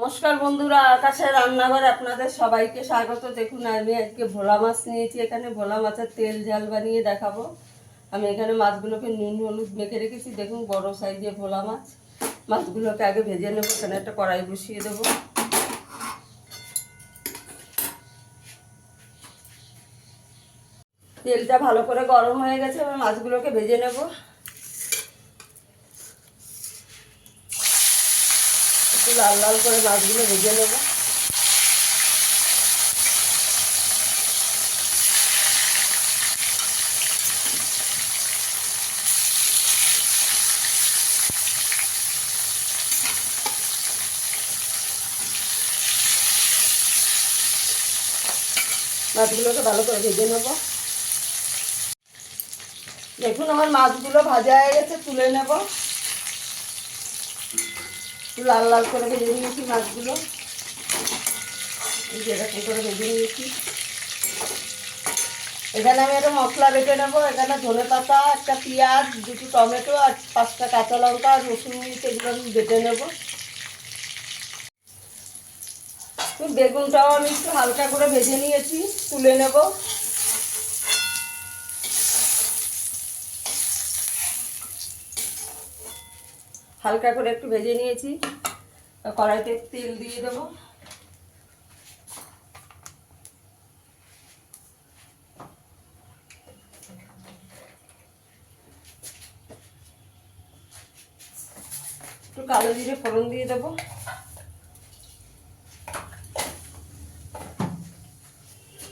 নমস্কার বন্ধুরা, আকাশের রান্নাঘরে আপনাদের সবাইকে স্বাগত। দেখুন আমি আজকে ভোলা মাছ নিয়েছি। এখানে ভোলা মাছের তেল ঝাল বানিয়ে দেখাবো। আমি এখানে মাছগুলোকে নুন হলুদ মেখে রেখেছি। দেখুন বড় সাইজের ভোলা মাছ। মাছগুলোকে আগে ভেজে নেবো। এখানে একটা কড়াই বসিয়ে দেবো। তেলটা ভালো করে গরম হয়ে গেছে, এবার মাছগুলোকে ভেজে নেবো। একটু লাল লাল করে মাছগুলো ভেজে নেবো। মাছগুলোকে ভালো করে ভেজে নেবো। দেখুন আমার মাছগুলো ভাজা হয়ে গেছে, তুলে নেব। লাল লাল করে ভেজে নিয়েছি মাছগুলো, এরকম করে ভেজে নিয়েছি। এখানে আমি একটা মশলা বেটে নেবো। এখানে ধনে পাতা, একটা পেঁয়াজ, দুটো টমেটো আর 5টা কাঁচা লঙ্কা আর রসুন নিয়েছি, এগুলো আমি বেটে নেবো। বেগুনটাও আমি একটু হালকা করে ভেজে নিয়েছি, তুলে নেব। হালকা করে একটু ভেজে নিয়েছি। কড়াইতে তেল দিয়ে দেবো। একটু কালো জিরে ফোড়ন দিয়ে দেবো।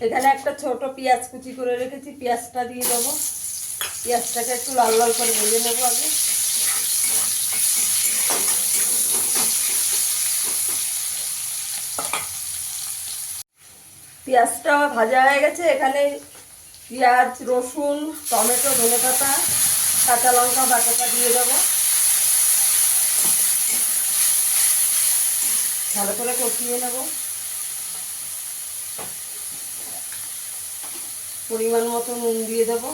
এখানে একটা ছোট পেঁয়াজ কুচি করে রেখেছি, পেঁয়াজটা দিয়ে দেবো। পেঁয়াজটাকে একটু লাল লাল করে ভেজে নেবো আগে। পেঁয়াজটা ভাজা হয়ে গেছে। এখানে পেঁয়াজ, রসুন, টমেটো, ধনেপাতা, কাঁচা লঙ্কা বাটাটা দিয়ে দেবো। ভালো করে কষিয়ে নেব। পরিমাণ মতো নুন দিয়ে দেবো।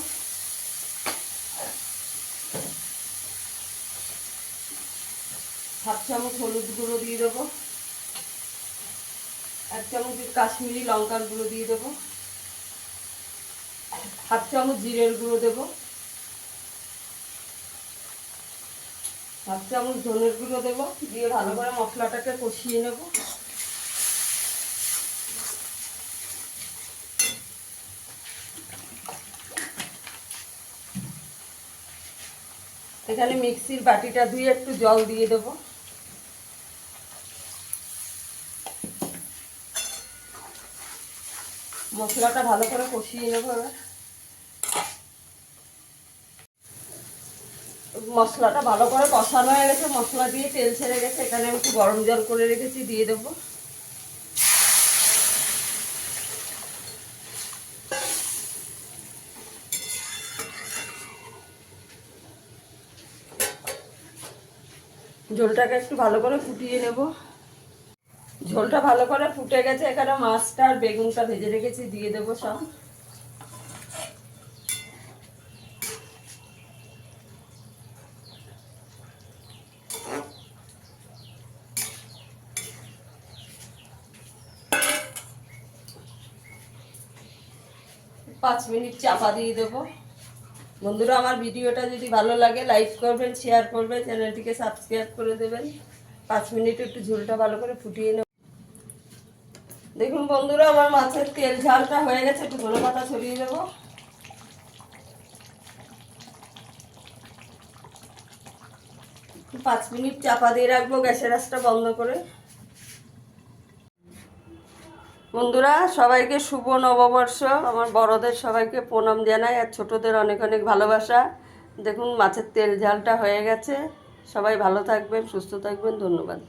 হাফ চামচ হলুদ গুঁড়ো দিয়ে দেবো। 1 চামচ কাশ্মীরি লঙ্কার গুঁড়ো দিয়ে দেবো। হাফ চামচ জিরের গুঁড়ো দেবো। হাফ চামচ ধনের গুঁড়ো দেবো। দিয়ে ভালো করে মশলাটাকে কষিয়ে নেব। এখানে মিক্সির বাটিটা ধুয়ে একটু জল দিয়ে দেবো। মশলাটা ভালো করে কষিয়ে নেব। এবার মশলাটা ভালো করে কষানো হয়ে গেছে, মশলা দিয়ে তেল ছেড়ে গেছে। এখানে আমি একটু গরম জল করে রেখেছি, দিয়ে দেবো। ঝোলটাকে একটু ভালো করে ফুটিয়ে নেব। ঝোলটা ভালো করে ফুটে গেছে। এখানে মাছটা আর বেগুনটা ভেজে রেখেছি, দিয়ে দেবো সব। 5 মিনিট চাপা দিয়ে দেবো। বন্ধুরা, আমার ভিডিওটা যদি ভালো লাগে লাইক করবেন, শেয়ার করবেন, চ্যানেলটিকে সাবস্ক্রাইব করে দেবেন। 5 মিনিট একটু ঝোলটা ভালো করে ফুটিয়ে নেব। দেখুন বন্ধুরা, আমার মাছের তেল ঝালটা হয়ে গেছে। একটু ধনে পাতা ছড়িয়ে দেবো। একটু 5 মিনিট চাপা দিয়ে রাখবো, গ্যাসের আঁচটা বন্ধ করে। বন্ধুরা, সবাইকে শুভ নববর্ষ। আমার বড়দের সবাইকে প্রণাম জানাই, আর ছোটদের অনেক অনেক ভালোবাসা। দেখুন মাছের তেল ঝালটা হয়ে গেছে। সবাই ভালো থাকবেন, সুস্থ থাকবেন। ধন্যবাদ।